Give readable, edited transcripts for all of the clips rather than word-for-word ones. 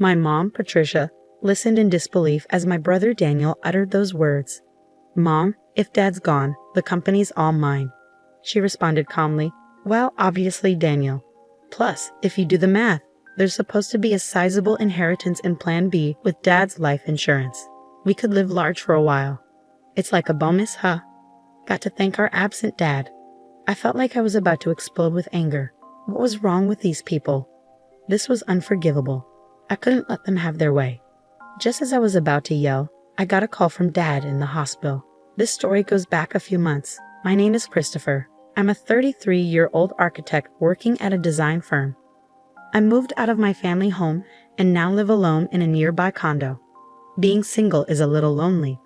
My mom, Patricia, listened in disbelief as my brother Daniel uttered those words. "Mom, if Dad's gone, the company's all mine," she responded calmly. "Well, obviously, Daniel. Plus, if you do the math, there's supposed to be a sizable inheritance in Plan B with Dad's life insurance. We could live large for a while. It's like a bonus, huh? Got to thank our absent Dad." I felt like I was about to explode with anger. What was wrong with these people? This was unforgivable. I couldn't let them have their way. Just as I was about to yell, I got a call from Dad in the hospital. This story goes back a few months. My name is Christopher. I'm a 33-year-old architect working at a design firm. I moved out of my family home and now live alone in a nearby condo. Being single is a little lonely,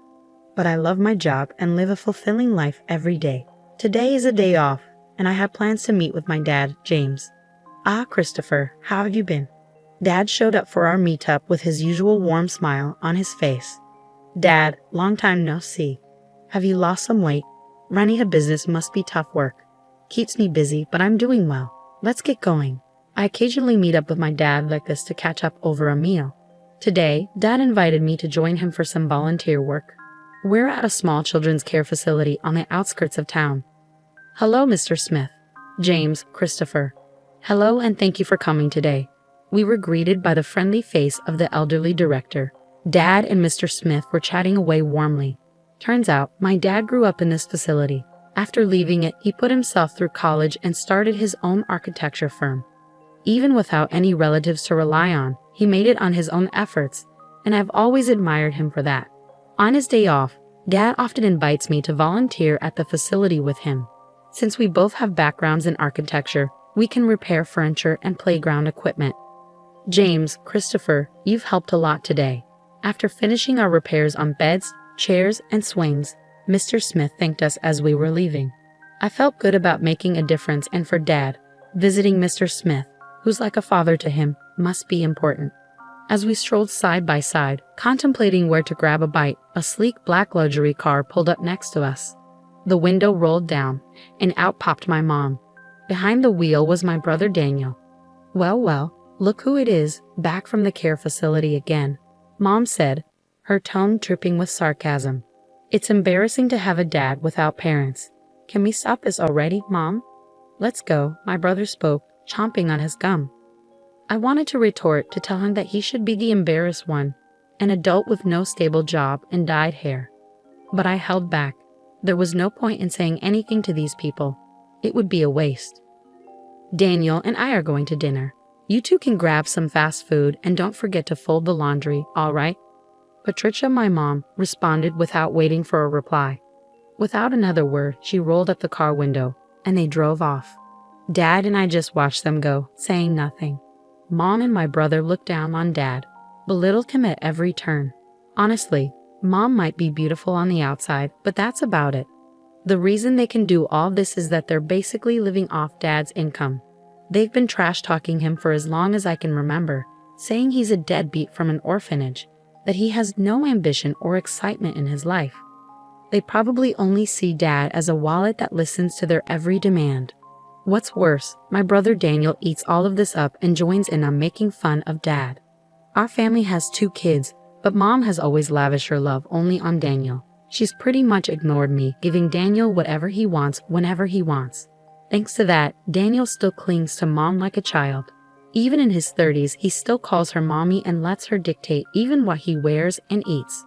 but I love my job and live a fulfilling life every day. Today is a day off, and I have plans to meet with my dad, James. "Ah, Christopher, how have you been?" Dad showed up for our meetup with his usual warm smile on his face. "Dad, long time no see. Have you lost some weight? Running a business must be tough work. Keeps me busy, but I'm doing well. Let's get going." I occasionally meet up with my dad like this to catch up over a meal. Today, Dad invited me to join him for some volunteer work. We're at a small children's care facility on the outskirts of town. "Hello, Mr. Smith." "James, Christopher." "Hello, and thank you for coming today." We were greeted by the friendly face of the elderly director. Dad and Mr. Smith were chatting away warmly. Turns out, my dad grew up in this facility. After leaving it, he put himself through college and started his own architecture firm. Even without any relatives to rely on, he made it on his own efforts, and I've always admired him for that. On his day off, Dad often invites me to volunteer at the facility with him. Since we both have backgrounds in architecture, we can repair furniture and playground equipment. "James, Christopher, you've helped a lot today." After finishing our repairs on beds, chairs, and swings, Mr. Smith thanked us as we were leaving. I felt good about making a difference, and for Dad, visiting Mr. Smith, who's like a father to him, must be important. As we strolled side by side, contemplating where to grab a bite, a sleek black luxury car pulled up next to us. The window rolled down, and out popped my mom. Behind the wheel was my brother Daniel. Well, look who it is, back from the care facility again," Mom said, her tone dripping with sarcasm. "It's embarrassing to have a dad without parents. Can we stop this already, Mom?" "Let's go," my brother spoke, chomping on his gum. I wanted to retort to tell him that he should be the embarrassed one, an adult with no stable job and dyed hair. But I held back. There was no point in saying anything to these people. It would be a waste. "Daniel and I are going to dinner. You two can grab some fast food and don't forget to fold the laundry, all right?" Patricia, my mom, responded without waiting for a reply. Without another word, she rolled up the car window, and they drove off. Dad and I just watched them go, saying nothing. Mom and my brother looked down on Dad, belittled him at every turn. Honestly, Mom might be beautiful on the outside, but that's about it. The reason they can do all this is that they're basically living off Dad's income. They've been trash-talking him for as long as I can remember, saying he's a deadbeat from an orphanage, that he has no ambition or excitement in his life. They probably only see Dad as a wallet that listens to their every demand. What's worse, my brother Daniel eats all of this up and joins in on making fun of Dad. Our family has 2 kids, but Mom has always lavished her love only on Daniel. She's pretty much ignored me, giving Daniel whatever he wants whenever he wants. Thanks to that, Daniel still clings to Mom like a child. Even in his 30s, he still calls her mommy and lets her dictate even what he wears and eats.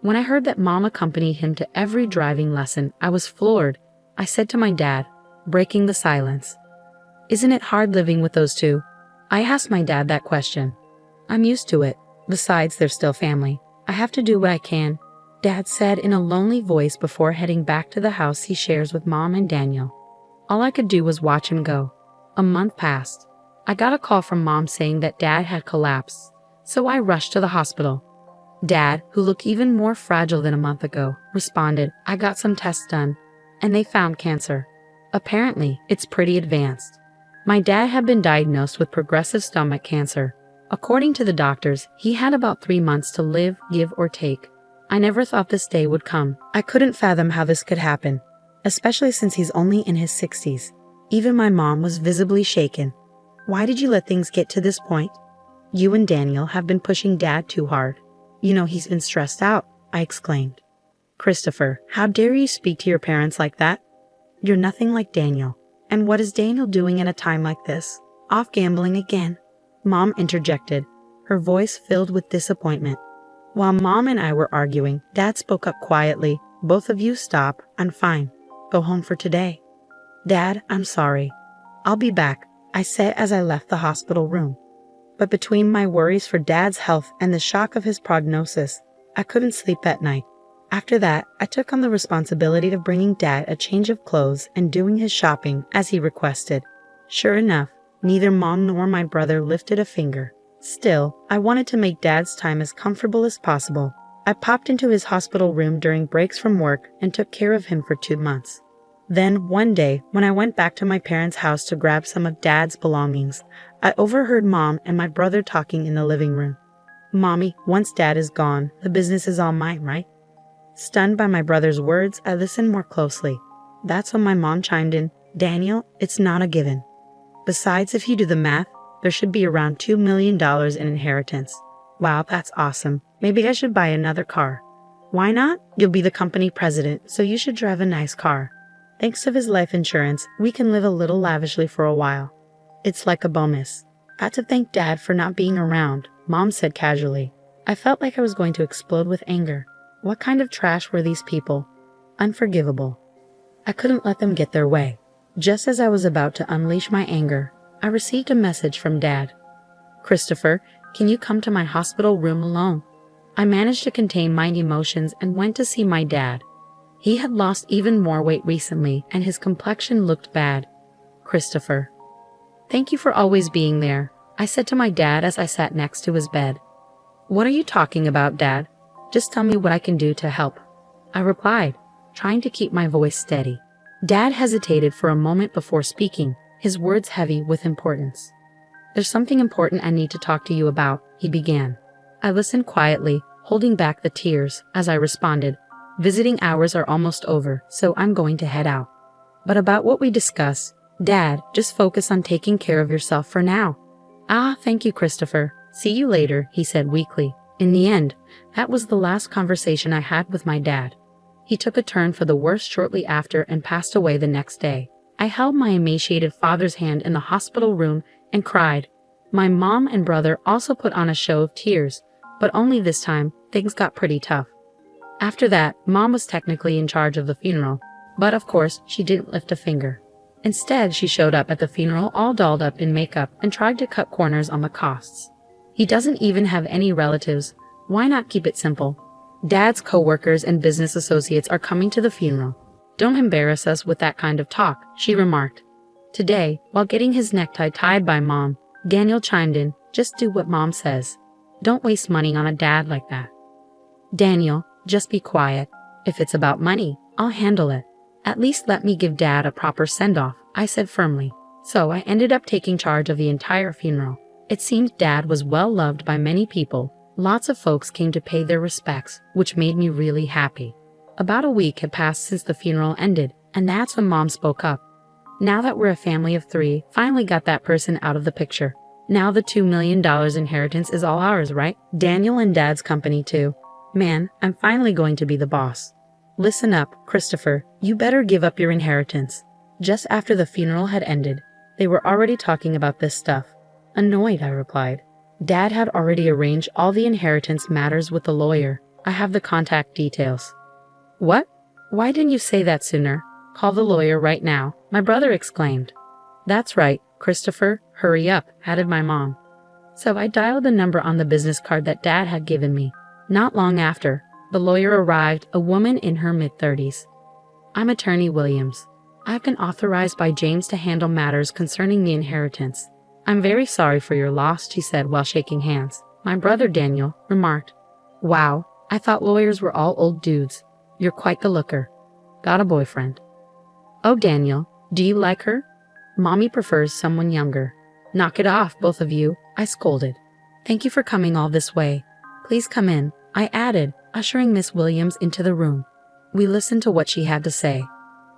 When I heard that Mom accompanied him to every driving lesson, I was floored. I said to my dad, breaking the silence, "Isn't it hard living with those two?" I asked my dad that question. "I'm used to it. Besides, they're still family. I have to do what I can," Dad said in a lonely voice before heading back to the house he shares with Mom and Daniel. All I could do was watch him go. A month passed. I got a call from Mom saying that Dad had collapsed, so I rushed to the hospital. Dad, who looked even more fragile than a month ago, responded, "I got some tests done, and they found cancer. Apparently, it's pretty advanced." My dad had been diagnosed with progressive stomach cancer. According to the doctors, he had about 3 months to live, give or take. I never thought this day would come. I couldn't fathom how this could happen, especially since he's only in his 60s. Even my mom was visibly shaken. "Why did you let things get to this point?" You and Daniel have been pushing Dad too hard. You know he's been stressed out, I exclaimed. Christopher, how dare you speak to your parents like that? You're nothing like Daniel. And what is Daniel doing at a time like this? Off gambling again? Mom interjected, her voice filled with disappointment. While Mom and I were arguing, Dad spoke up quietly. Both of you stop. I'm fine. Go home for today. Dad, I'm sorry. I'll be back, I said as I left the hospital room. But between my worries for Dad's health and the shock of his prognosis, I couldn't sleep that night. After that, I took on the responsibility of bringing Dad a change of clothes and doing his shopping as he requested. Sure enough, neither Mom nor my brother lifted a finger. Still, I wanted to make Dad's time as comfortable as possible. I popped into his hospital room during breaks from work and took care of him for 2 months. Then, one day, when I went back to my parents' house to grab some of Dad's belongings, I overheard Mom and my brother talking in the living room. Mommy, once Dad is gone, the business is all mine, right? Stunned by my brother's words, I listened more closely. That's when my mom chimed in, Daniel, it's not a given. Besides, if you do the math, there should be around $2 million in inheritance. Wow, that's awesome. Maybe I should buy another car. Why not? You'll be the company president, so you should drive a nice car. Thanks to his life insurance, we can live a little lavishly for a while. It's like a bonus. Got to thank Dad for not being around, Mom said casually. I felt like I was going to explode with anger. What kind of trash were these people? Unforgivable. I couldn't let them get their way. Just as I was about to unleash my anger, I received a message from Dad. Christopher, can you come to my hospital room alone? I managed to contain my emotions and went to see my dad. He had lost even more weight recently and his complexion looked bad. Christopher. Thank you for always being there, I said to my dad as I sat next to his bed. What are you talking about, Dad? Just tell me what I can do to help, I replied, trying to keep my voice steady. Dad hesitated for a moment before speaking, his words heavy with importance. There's something important I need to talk to you about, he began. I listened quietly, holding back the tears, as I responded, visiting hours are almost over, so I'm going to head out. But about what we discussed, Dad, just focus on taking care of yourself for now. Ah, thank you, Christopher. See you later, he said weakly. In the end, that was the last conversation I had with my dad. He took a turn for the worse shortly after and passed away the next day. I held my emaciated father's hand in the hospital room and cried. My mom and brother also put on a show of tears, but only this time, things got pretty tough. After that, Mom was technically in charge of the funeral, but of course, she didn't lift a finger. Instead, she showed up at the funeral all dolled up in makeup and tried to cut corners on the costs. He doesn't even have any relatives. Why not keep it simple? Dad's co-workers and business associates are coming to the funeral. Don't embarrass us with that kind of talk, she remarked. Today, while getting his necktie tied by Mom, Daniel chimed in, just do what Mom says. Don't waste money on a dad like that. Daniel, just be quiet. If it's about money, I'll handle it. At least let me give Dad a proper send-off, I said firmly. So I ended up taking charge of the entire funeral. It seemed Dad was well loved by many people. Lots of folks came to pay their respects, which made me really happy. About a week had passed since the funeral ended, and that's when Mom spoke up. Now that we're a family of 3, finally got that person out of the picture. Now the $2 million inheritance is all ours, right? Daniel and Dad's company too. Man, I'm finally going to be the boss. Listen up, Christopher, you better give up your inheritance. Just after the funeral had ended, they were already talking about this stuff. Annoyed, I replied. Dad had already arranged all the inheritance matters with the lawyer. I have the contact details. What? Why didn't you say that sooner? Call the lawyer right now, my brother exclaimed. That's right, Christopher, hurry up, added my mom. So I dialed the number on the business card that Dad had given me. Not long after, the lawyer arrived, a woman in her mid-30s. I'm Attorney Williams. I've been authorized by James to handle matters concerning the inheritance. I'm very sorry for your loss, she said while shaking hands. My brother Daniel remarked, Wow, I thought lawyers were all old dudes. You're quite the looker. Got a boyfriend. Oh, Daniel, do you like her? Mommy prefers someone younger. Knock it off, both of you, I scolded. Thank you for coming all this way. Please come in, I added, ushering Miss Williams into the room. We listened to what she had to say.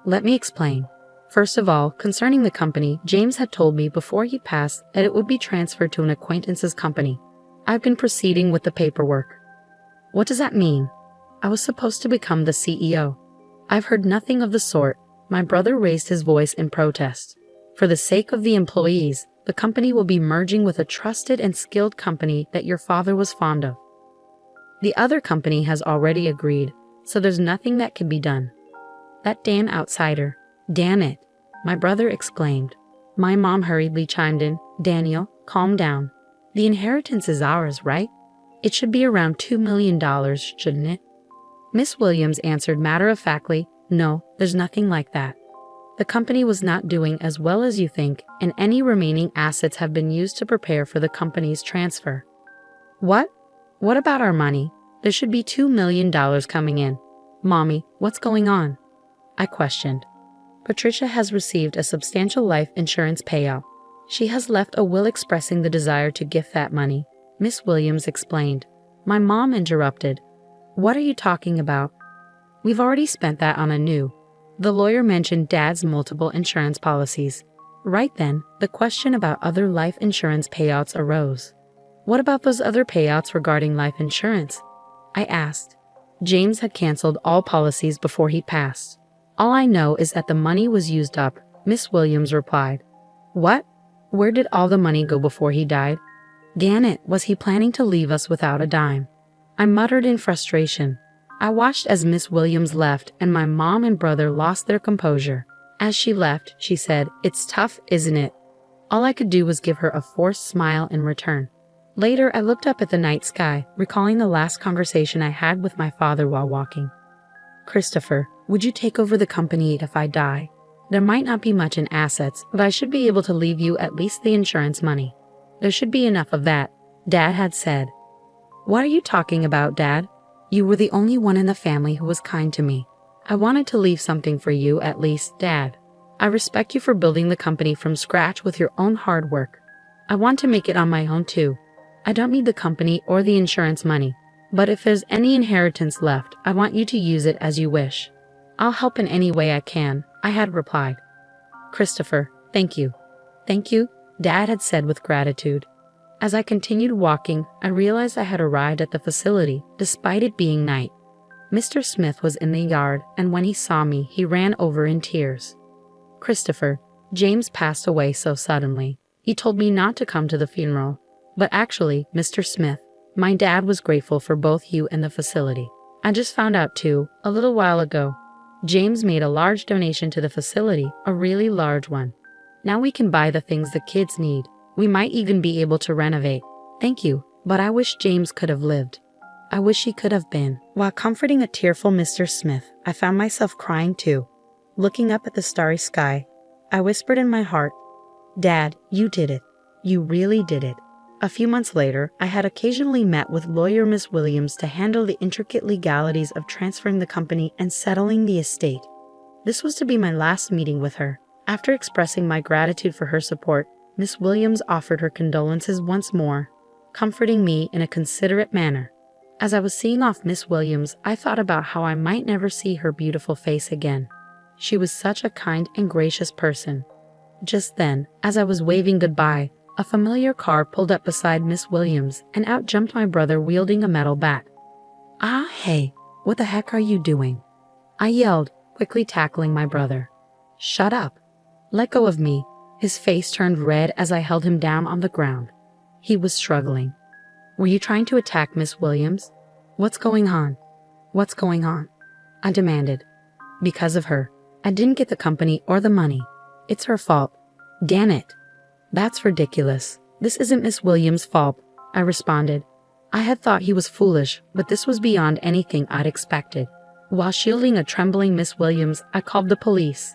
Let me explain. First of all, concerning the company, James had told me before he passed that it would be transferred to an acquaintance's company. I've been proceeding with the paperwork. What does that mean? I was supposed to become the CEO. I've heard nothing of the sort. My brother raised his voice in protest. For the sake of the employees, the company will be merging with a trusted and skilled company that your father was fond of. The other company has already agreed, so there's nothing that can be done. That damn outsider. Damn it, my brother exclaimed. My mom hurriedly chimed in. Daniel, calm down. The inheritance is ours, right? It should be around $2 million, shouldn't it? Miss Williams answered matter-of-factly, no, there's nothing like that. The company was not doing as well as you think, and any remaining assets have been used to prepare for the company's transfer. What? What about our money? There should be $2 million coming in. Mommy, what's going on? I questioned. Patricia has received a substantial life insurance payout. She has left a will expressing the desire to gift that money, Miss Williams explained. My mom interrupted. What are you talking about? We've already spent that on a new. The lawyer mentioned Dad's multiple insurance policies. Right then, the question about other life insurance payouts arose. What about those other payouts regarding life insurance? I asked. James had canceled all policies before he passed. All I know is that the money was used up, Miss Williams replied. What? Where did all the money go before he died? Gannett, was he planning to leave us without a dime? I muttered in frustration. I watched as Miss Williams left and my mom and brother lost their composure. As she left, she said, It's tough, isn't it? All I could do was give her a forced smile in return. Later, I looked up at the night sky, recalling the last conversation I had with my father while walking. Christopher, would you take over the company if I die? There might not be much in assets, but I should be able to leave you at least the insurance money. There should be enough of that, Dad had said. What are you talking about, Dad? You were the only one in the family who was kind to me. I wanted to leave something for you at least, Dad. I respect you for building the company from scratch with your own hard work. I want to make it on my own too. I don't need the company or the insurance money, but if there's any inheritance left, I want you to use it as you wish. I'll help in any way I can, I had replied. Christopher, thank you. Thank you, Dad had said with gratitude. As I continued walking, I realized I had arrived at the facility, despite it being night. Mr. Smith was in the yard, and when he saw me, he ran over in tears. Christopher, James passed away so suddenly. He told me not to come to the funeral. But actually, Mr. Smith, my dad was grateful for both you and the facility. I just found out too, a little while ago. James made a large donation to the facility, a really large one. Now we can buy the things the kids need. We might even be able to renovate. Thank you, but I wish James could have lived. I wish he could have been. While comforting a tearful Mr. Smith, I found myself crying too. Looking up at the starry sky, I whispered in my heart, Dad, you did it. You really did it. A few months later, I had occasionally met with lawyer Miss Williams to handle the intricate legalities of transferring the company and settling the estate. This was to be my last meeting with her. After expressing my gratitude for her support, Miss Williams offered her condolences once more, comforting me in a considerate manner. As I was seeing off Miss Williams, I thought about how I might never see her beautiful face again. She was such a kind and gracious person. Just then, as I was waving goodbye, a familiar car pulled up beside Miss Williams, and out jumped my brother wielding a metal bat. Ah, hey, what the heck are you doing? I yelled, quickly tackling my brother. Shut up. Let go of me. His face turned red as I held him down on the ground. He was struggling. Were you trying to attack Miss Williams? What's going on? What's going on? I demanded. Because of her. I didn't get the company or the money. It's her fault. Damn it. That's ridiculous. This isn't Miss Williams' fault, I responded. I had thought he was foolish, but this was beyond anything I'd expected. While shielding a trembling Miss Williams, I called the police.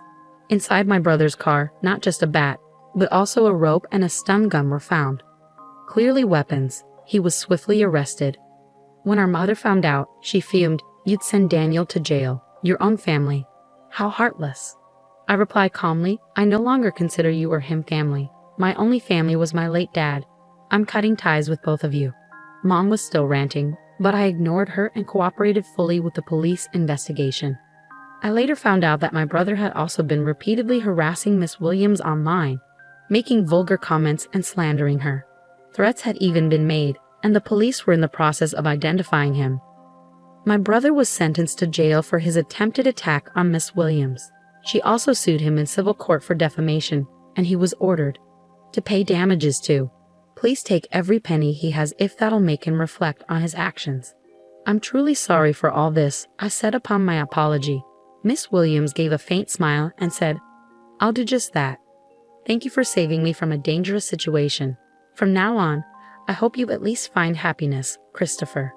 Inside my brother's car, not just a bat, but also a rope and a stun gun were found. Clearly weapons. He was swiftly arrested. When our mother found out, she fumed, You'd send Daniel to jail, your own family. How heartless. I replied calmly, I no longer consider you or him family. My only family was my late dad. I'm cutting ties with both of you. Mom was still ranting, but I ignored her and cooperated fully with the police investigation. I later found out that my brother had also been repeatedly harassing Miss Williams online, making vulgar comments and slandering her. Threats had even been made, and the police were in the process of identifying him. My brother was sentenced to jail for his attempted attack on Miss Williams. She also sued him in civil court for defamation, and he was ordered to pay damages too. Please take every penny he has if that'll make him reflect on his actions. I'm truly sorry for all this, I said upon my apology. Miss Williams gave a faint smile and said, I'll do just that. Thank you for saving me from a dangerous situation. From now on, I hope you at least find happiness, Christopher.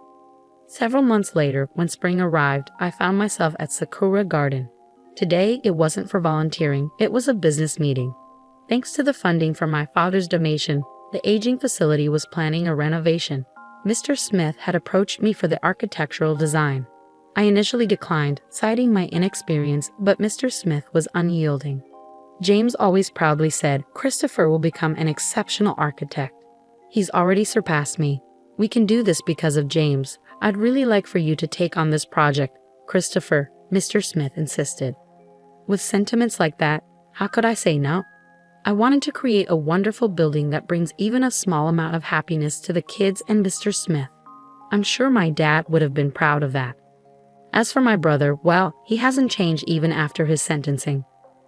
Several months later, when spring arrived, I found myself at Sakura Garden. Today, it wasn't for volunteering, it was a business meeting. Thanks to the funding from my father's donation, the aging facility was planning a renovation. Mr. Smith had approached me for the architectural design. I initially declined, citing my inexperience, but Mr. Smith was unyielding. James always proudly said, Christopher will become an exceptional architect. He's already surpassed me. We can do this because of James. I'd really like for you to take on this project, Christopher, Mr. Smith insisted. With sentiments like that, how could I say no? I wanted to create a wonderful building that brings even a small amount of happiness to the kids and Mr. Smith. I'm sure my dad would have been proud of that. As for my brother, well, he hasn't changed even after his sentencing.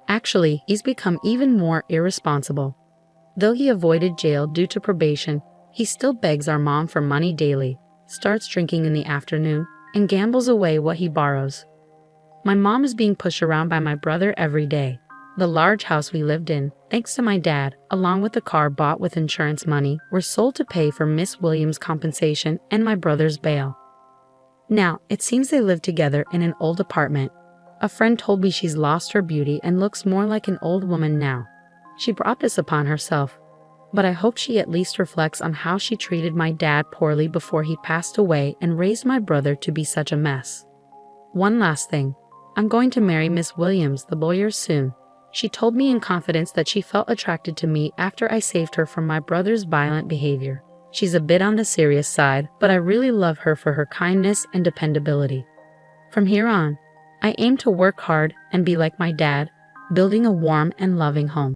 Actually, he's become even more irresponsible. Though he avoided jail due to probation, he still begs our mom for money daily, starts drinking in the afternoon, and gambles away what he borrows. My mom is being pushed around by my brother every day. The large house we lived in, thanks to my dad, along with the car bought with insurance money, were sold to pay for Miss Williams' compensation and my brother's bail. Now, it seems they live together in an old apartment. A friend told me she's lost her beauty and looks more like an old woman now. She brought this upon herself. But I hope she at least reflects on how she treated my dad poorly before he passed away and raised my brother to be such a mess. One last thing. I'm going to marry Miss Williams, the lawyer, soon. She told me in confidence that she felt attracted to me after I saved her from my brother's violent behavior. She's a bit on the serious side, but I really love her for her kindness and dependability. From here on, I aim to work hard and be like my dad, building a warm and loving home.